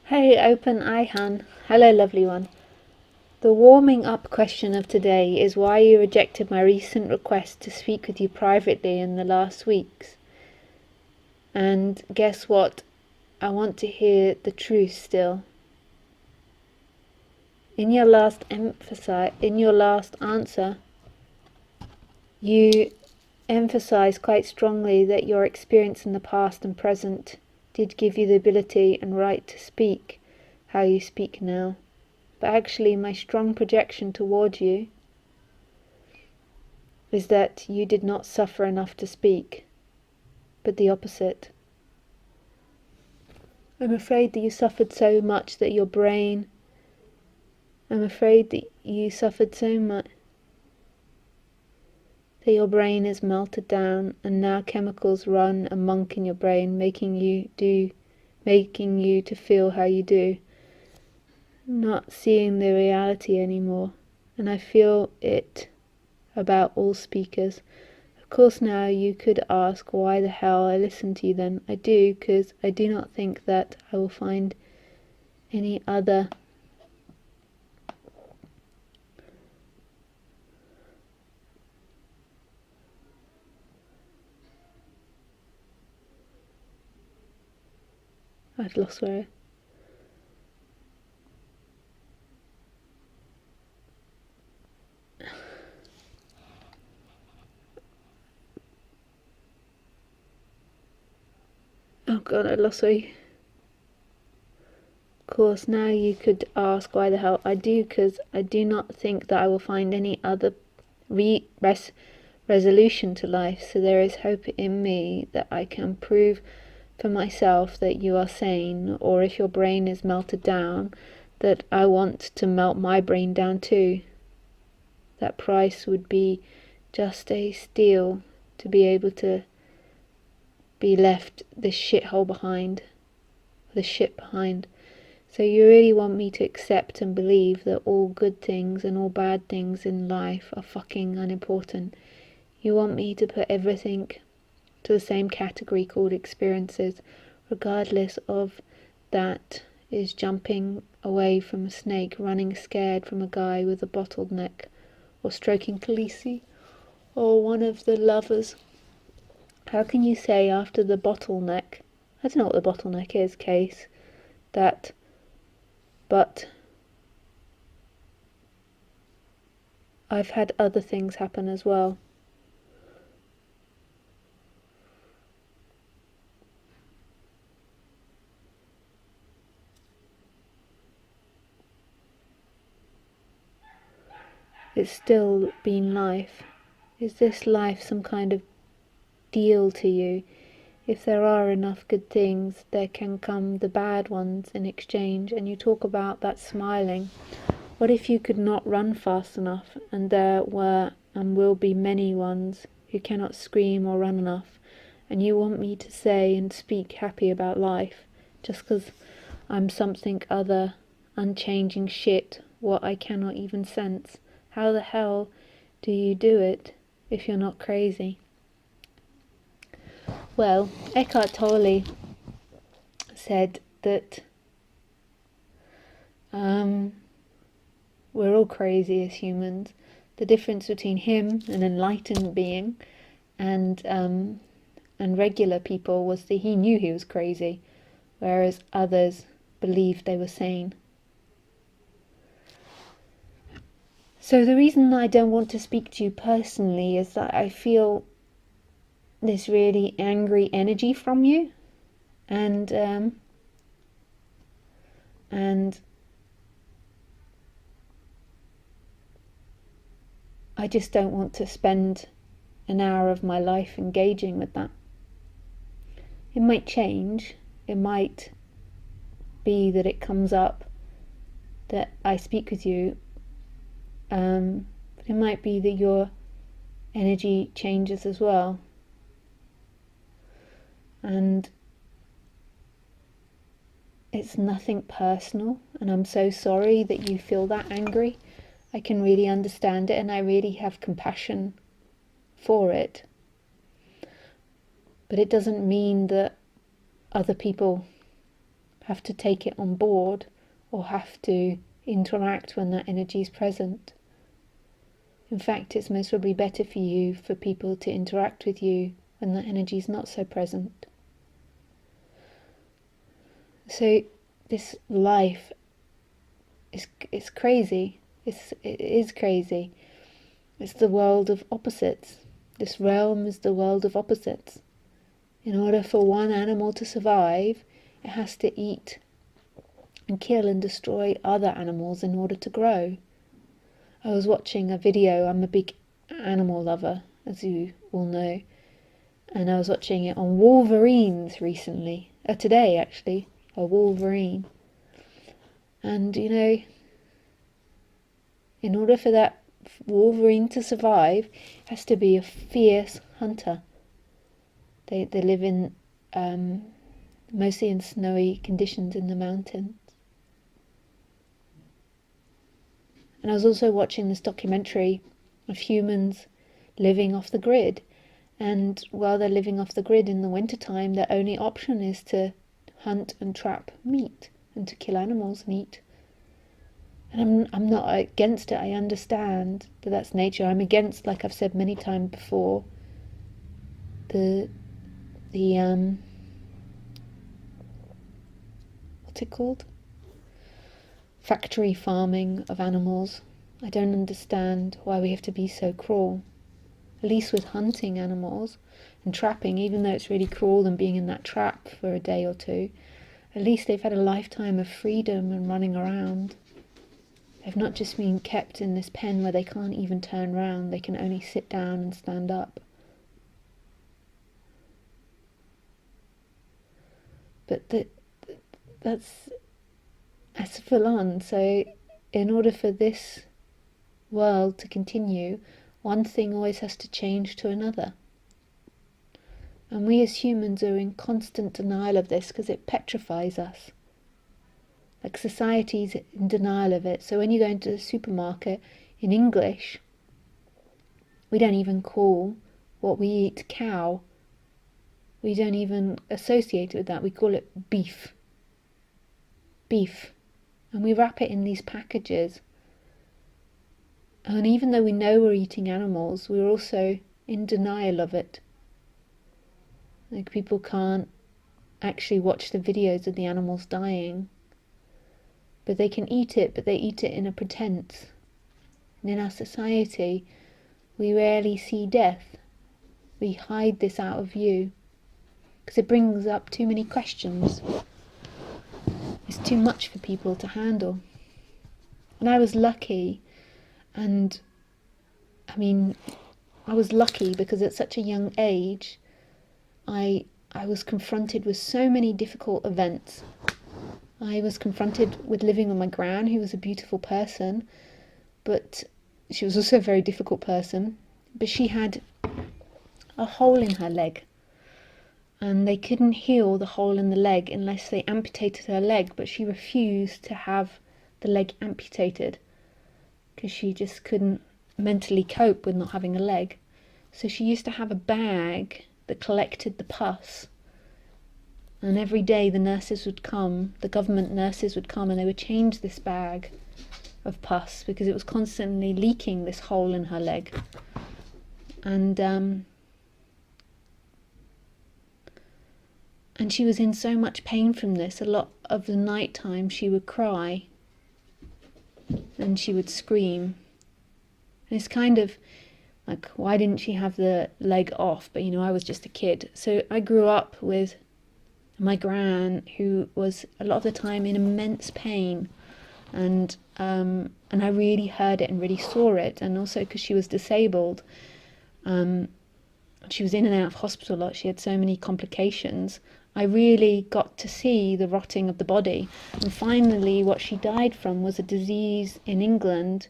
Hey, open eye Han. Hello, lovely one. The warming up question of today is why you rejected my recent request to speak with you privately in the last weeks. And guess what? I want to hear the truth still. In your last answer, you emphasized quite strongly that your experience in the past and present did give you the ability and right to speak how you speak now. But actually my strong projection toward you is that you did not suffer enough to speak, but the opposite. I'm afraid that you suffered so much that your brain is melted down, and now chemicals run amok in your brain, making you to feel how you do, not seeing the reality anymore. And I feel it about all speakers. Of course, now you could ask why the hell I listen to you then. I do, because I do not think that I will find any other I've lost where oh god, I lost where Of course, now you could ask why the hell I do, because I do not think that I will find any other resolution to life, so there is hope in me that I can prove for myself that you are sane, or if your brain is melted down, that I want to melt my brain down too. That price would be just a steal to be able to be left this shithole behind, the shit behind. So you really want me to accept and believe that all good things and all bad things in life are fucking unimportant. You want me to put everything to the same category called experiences, regardless of that is jumping away from a snake, running scared from a guy with a bottled neck, or stroking Khaleesi, or one of the lovers. How can you say after the bottleneck, I don't know what the bottleneck is, case, that, but I've had other things happen as well. It's still been life. Is this life some kind of deal to you? If there are enough good things, there can come the bad ones in exchange, and you talk about that smiling. What if you could not run fast enough, and there were and will be many ones who cannot scream or run enough, and you want me to say and speak happy about life, just because I'm something other, unchanging shit, what I cannot even sense? How the hell do you do it if you're not crazy? Well, Eckhart Tolle said that we're all crazy as humans. The difference between him, an enlightened being, and regular people was that he knew he was crazy, whereas others believed they were sane. So the reason I don't want to speak to you personally is that I feel this really angry energy from you, and I just don't want to spend an hour of my life engaging with that. It might change. It might be that it comes up that I speak with you. It might be that your energy changes as well. And it's nothing personal, and I'm so sorry that you feel that angry. I can really understand it, and I really have compassion for it. But it doesn't mean that other people have to take it on board or have to interact when that energy is present. In fact, it's most probably better for you for people to interact with you when that energy is not so present. So this life is crazy. It is crazy. It's the world of opposites. This realm is the world of opposites. In order for one animal to survive, it has to eat and kill and destroy other animals in order to grow. I was watching a video. I'm a big animal lover, as you all know, and I was watching it on wolverines recently. Today, actually, a wolverine. And, you know, in order for that wolverine to survive, it has to be a fierce hunter. They live in mostly in snowy conditions in the mountains. And I was also watching this documentary of humans living off the grid. And while they're living off the grid in the wintertime, their only option is to hunt and trap meat and to kill animals and eat. And I'm not against it. I understand that that's nature. I'm against, like I've said many times before, the what's it called? Factory farming of animals. I don't understand why we have to be so cruel. At least with hunting animals and trapping, even though it's really cruel them being in that trap for a day or two, at least they've had a lifetime of freedom and running around. They've not just been kept in this pen where they can't even turn round, they can only sit down and stand up. But that's full on. So in order for this world to continue, one thing always has to change to another. And we as humans are in constant denial of this because it petrifies us. Like society's in denial of it. So when you go into the supermarket in English, we don't even call what we eat cow. We don't even associate it with that. We call it beef. Beef. And we wrap it in these packages. And even though we know we're eating animals, we're also in denial of it. Like people can't actually watch the videos of the animals dying. But they can eat it, but they eat it in a pretense. And in our society, we rarely see death. We hide this out of view. Because it brings up too many questions. It's too much for people to handle. And I was lucky, and I mean, I was lucky because at such a young age, I was confronted with so many difficult events. I was confronted with living with my gran, who was a beautiful person, but she was also a very difficult person. But she had a hole in her leg. And they couldn't heal the hole in the leg unless they amputated her leg, but she refused to have the leg amputated because she just couldn't mentally cope with not having a leg. So she used to have a bag that collected the pus, and every day the nurses would come, the government nurses would come, and they would change this bag of pus because it was constantly leaking this hole in her leg. And she was in so much pain from this. A lot of the night time she would cry and she would scream. And it's kind of like, why didn't she have the leg off? But, you know, I was just a kid. So I grew up with my gran, who was a lot of the time in immense pain. And I really heard it and really saw it. And also because she was disabled, she was in and out of hospital a lot. She had so many complications. I really got to see the rotting of the body. And finally, what she died from was a disease in England,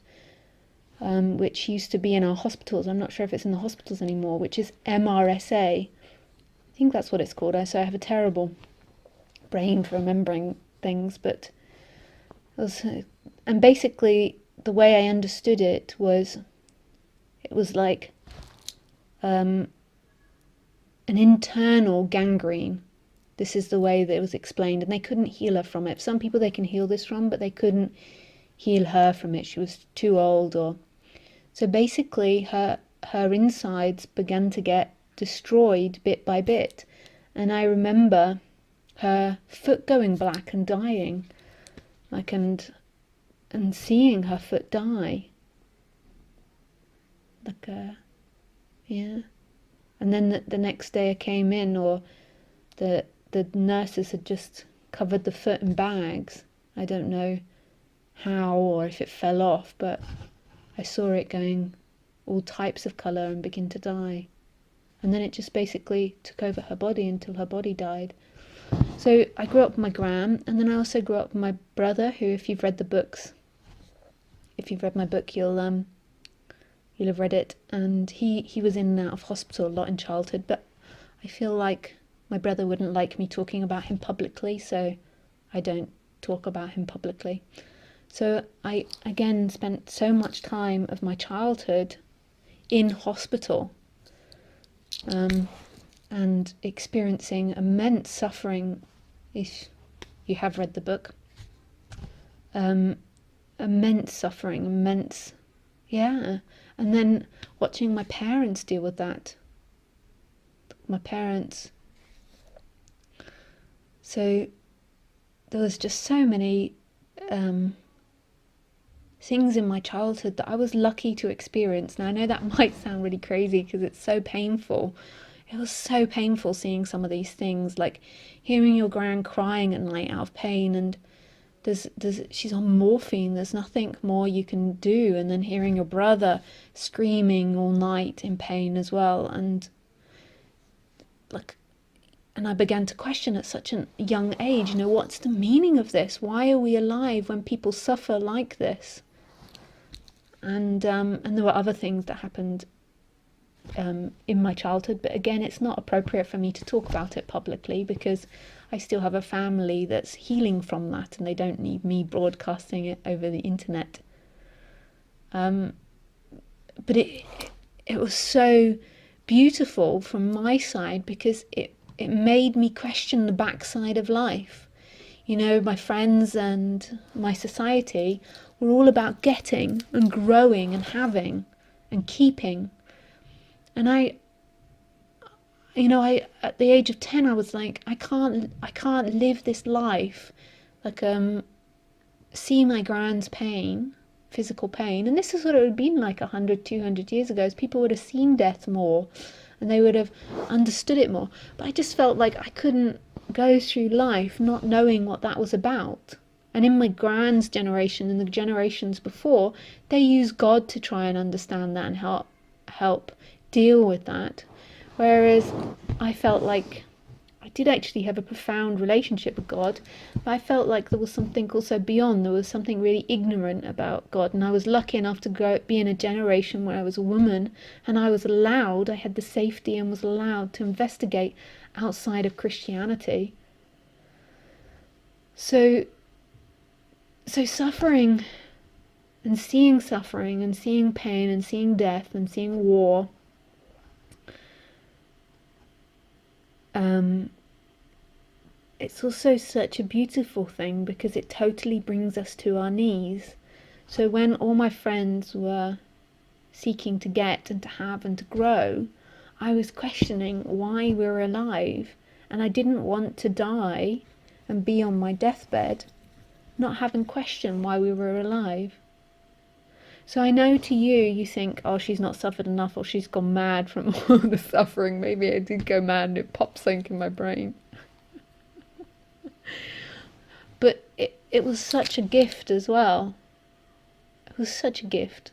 which used to be in our hospitals. I'm not sure if it's in the hospitals anymore, which is MRSA. I think that's what it's called. So I have a terrible brain for remembering things, but it was, and basically the way I understood it was like an internal gangrene. This is the way that it was explained, and they couldn't heal her from it. Some people they can heal this from, but they couldn't heal her from it. She was too old, or so basically her insides began to get destroyed bit by bit. And I remember her foot going black and dying, like, and seeing her foot die, like, yeah. And then the next day I came in, or the nurses had just covered the foot in bags. I don't know how, or if it fell off, but I saw it going all types of colour and begin to die. And then it just basically took over her body until her body died. So I grew up with my gran, and then I also grew up with my brother, who, if you've read the books, if you've read my book, you'll have read it. And he was in and out of hospital a lot in childhood, but I feel like my brother wouldn't like me talking about him publicly, so I don't talk about him publicly. So I, again, spent so much time of my childhood in hospital, and experiencing immense suffering, if you have read the book. Immense suffering, yeah. And then watching my parents deal with that. My parents. So there was just so many things in my childhood that I was lucky to experience. Now I know that might sound really crazy because it's so painful. It was so painful seeing some of these things, like hearing your gran crying at night out of pain, and she's on morphine, there's nothing more you can do, and then hearing your brother screaming all night in pain as well, and I began to question at such a young age, what's the meaning of this? Why are we alive when people suffer like this? And there were other things that happened in my childhood, but again, it's not appropriate for me to talk about it publicly because I still have a family that's healing from that, and they don't need me broadcasting it over the internet. But it was so beautiful from my side because it made me question the backside of life. My friends and my society were all about getting and growing and having and keeping. And I at the age of 10, I was like, I can't live this life, like, see my gran's pain, physical pain. And this is what it would have been like 100, 200 years ago, as people would have seen death more and they would have understood it more. But I just felt like I couldn't go through life not knowing what that was about. And in my gran's generation and the generations before, they used God to try and understand that and help deal with that. Whereas I felt like I did actually have a profound relationship with God, but I felt like there was something also beyond. There was something really ignorant about God, and I was lucky enough to be in a generation where I was a woman, and I had the safety and was allowed to investigate outside of Christianity. So suffering and seeing pain and seeing death and seeing war, it's also such a beautiful thing because it totally brings us to our knees. So when all my friends were seeking to get and to have and to grow, I was questioning why we were alive, and I didn't want to die and be on my deathbed not having questioned why we were alive. So I know to you think, oh, she's not suffered enough, or she's gone mad from all the suffering. Maybe I did go mad and it popped something in my brain. But it was such a gift as well. It was such a gift.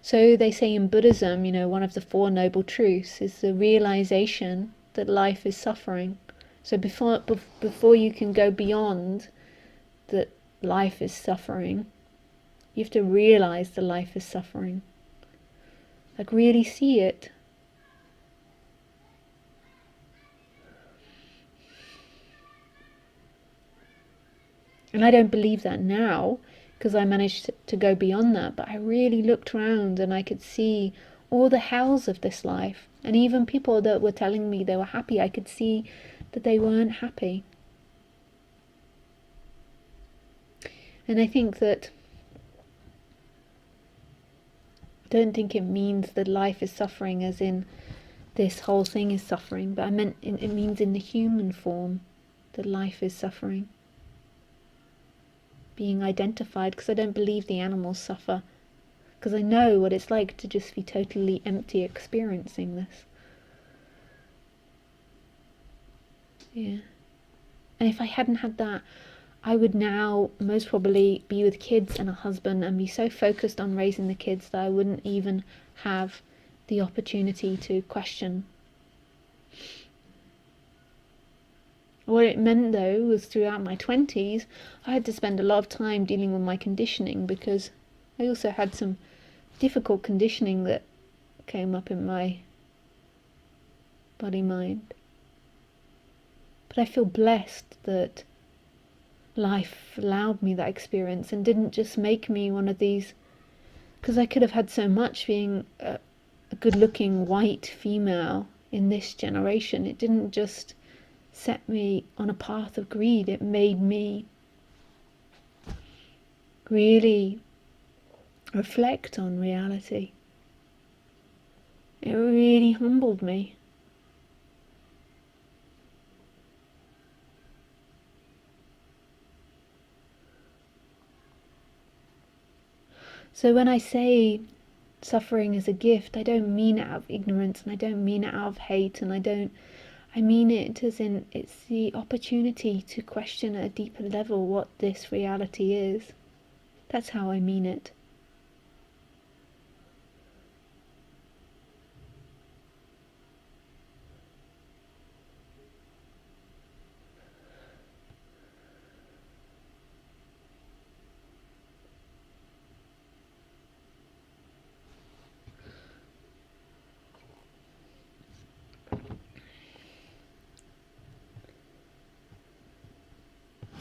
So they say in Buddhism, one of the Four Noble Truths is the realization that life is suffering. So before you can go beyond that life is suffering, you have to realize that life is suffering. Like, really see it. And I don't believe that now, because I managed to go beyond that, but I really looked around and I could see all the hells of this life. And even people that were telling me they were happy, I could see that they weren't happy. And I think that, I don't think it means that life is suffering as in this whole thing is suffering, but I meant it means in the human form that life is suffering. Being identified, because I don't believe the animals suffer, because I know what it's like to just be totally empty experiencing this. Yeah. And if I hadn't had that, I would now most probably be with kids and a husband and be so focused on raising the kids that I wouldn't even have the opportunity to question. What it meant though was throughout my 20s I had to spend a lot of time dealing with my conditioning, because I also had some difficult conditioning that came up in my body-mind. But I feel blessed that life allowed me that experience and didn't just make me one of these, because I could have had so much being a good-looking white female in this generation. It didn't just set me on a path of greed, it made me really reflect on reality. It really humbled me. So when I say suffering is a gift, I don't mean it out of ignorance, and I don't mean it out of hate, and I mean it as in it's the opportunity to question at a deeper level what this reality is. That's how I mean it.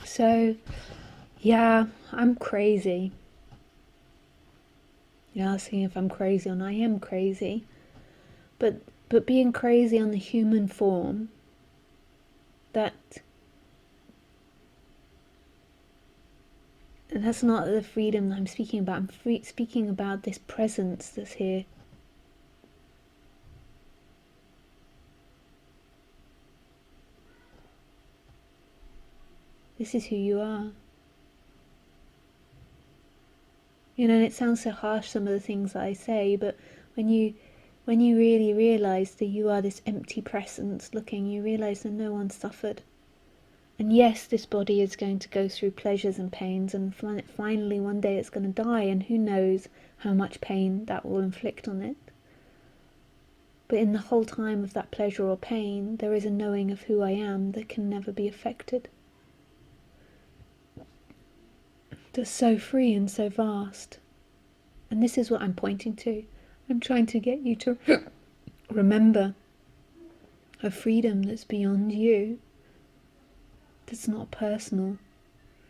So, yeah, I'm crazy. You're asking if I'm crazy, and I am crazy. But being crazy on the human form, that's not the freedom that I'm speaking about. I'm speaking about this presence that's here. This is who you are. You know, and it sounds so harsh, some of the things that I say, but when you really realise that you are this empty presence looking, you realise that no one suffered. And yes, this body is going to go through pleasures and pains, and finally one day it's going to die, and who knows how much pain that will inflict on it. But in the whole time of that pleasure or pain, there is a knowing of who I am that can never be affected. That's so free and so vast. And this is what I'm pointing to. I'm trying to get you to remember a freedom that's beyond you, that's not personal.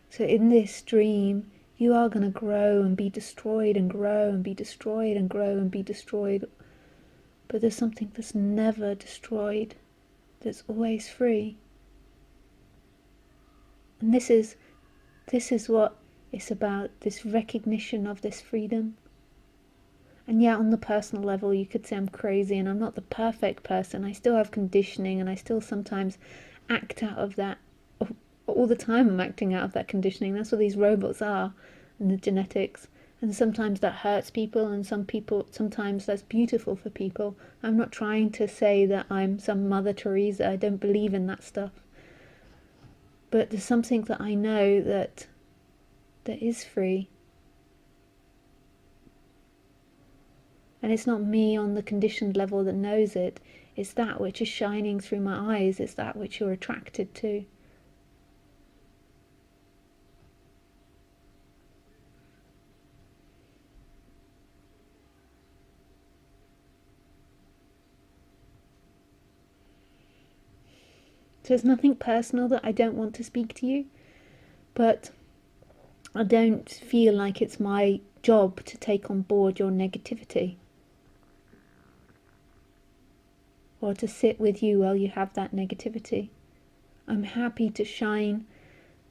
So in this dream, you are going to grow and be destroyed and grow and be destroyed and grow and be destroyed. But there's something that's never destroyed, that's always free. And this is what it's about, this recognition of this freedom. And yeah, on the personal level, you could say I'm crazy and I'm not the perfect person. I still have conditioning, and I still sometimes act out of that. All the time I'm acting out of that conditioning. That's what these robots are, and the genetics. And sometimes that hurts people, and sometimes that's beautiful for people. I'm not trying to say that I'm some Mother Teresa. I don't believe in that stuff. But there's something that I know that is free. And it's not me on the conditioned level that knows it. It's that which is shining through my eyes. It's that which you're attracted to. So it's nothing personal that I don't want to speak to you, but I don't feel like it's my job to take on board your negativity, or to sit with you while you have that negativity. I'm happy to shine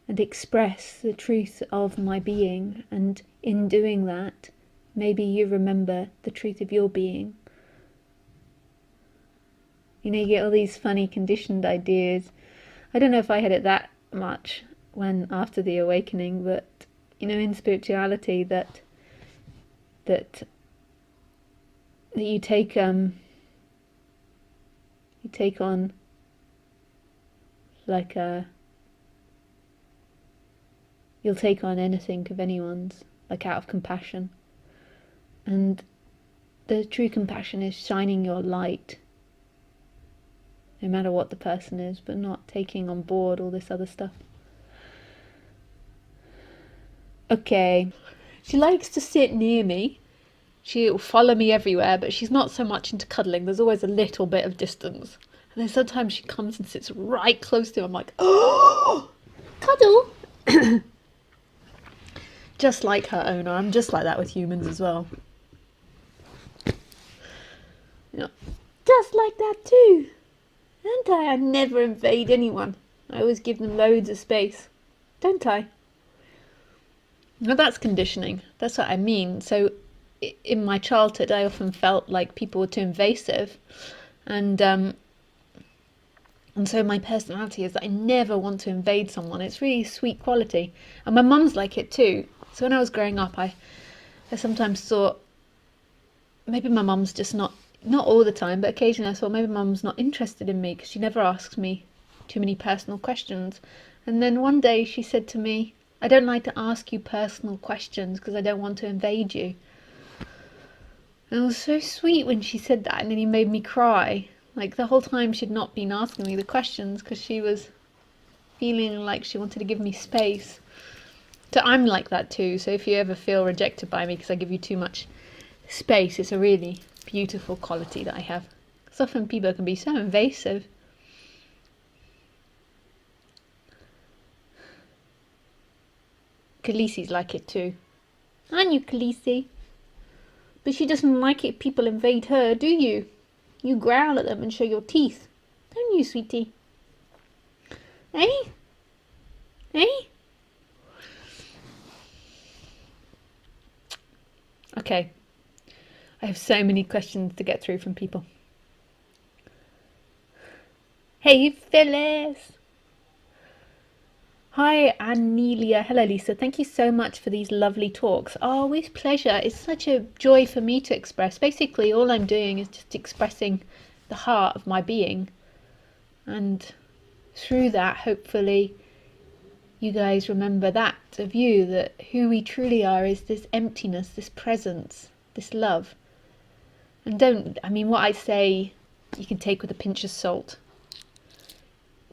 and express the truth of my being, and in doing that, maybe you remember the truth of your being. You know, you get all these funny conditioned ideas. I don't know if I had it that much when after the awakening, but you know, in spirituality, that you take on like you'll take on anything of anyone's, like out of compassion. And the true compassion is shining your light, no matter what the person is, but not taking on board all this other stuff. Okay, she likes to sit near me. She'll follow me everywhere, but she's not so much into cuddling. There's always a little bit of distance. And then sometimes she comes and sits right close to him. I'm like, oh, cuddle. Just like her owner. I'm just like that with humans as well. You know, just like that too. Don't I? I never invade anyone. I always give them loads of space. Don't I? Well, that's conditioning. That's what I mean. So in my childhood, I often felt like people were too invasive. And so my personality is that I never want to invade someone. It's really a sweet quality. And my mum's like it too. So when I was growing up, I sometimes thought maybe my mum's just not all the time, but occasionally I thought maybe mum's not interested in me because she never asks me too many personal questions. And then one day she said to me, I don't like to ask you personal questions because I don't want to invade you. And it was so sweet when she said that, and then it made me cry. Like the whole time she'd not been asking me the questions because she was feeling like she wanted to give me space. So I'm like that too. So if you ever feel rejected by me because I give you too much space, it's a really beautiful quality that I have. Because often people can be so invasive. Khaleesi's like it too. Aren't you, Khaleesi? But she doesn't like it if people invade her, do you? You growl at them and show your teeth. Don't you, sweetie? Eh? Eh? Okay. I have so many questions to get through from people. Hey, Phyllis! Hi, Anelia. Hello, Lisa. Thank you so much for these lovely talks. Oh, with pleasure. It's such a joy for me to express. Basically, all I'm doing is just expressing the heart of my being. And through that, hopefully, you guys remember that of you, that who we truly are is this emptiness, this presence, this love. And what I say, you can take with a pinch of salt.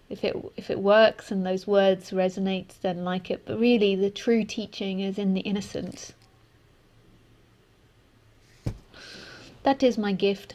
If it works and those words resonate, then like it. But really, the true teaching is in the innocence. That is my gift.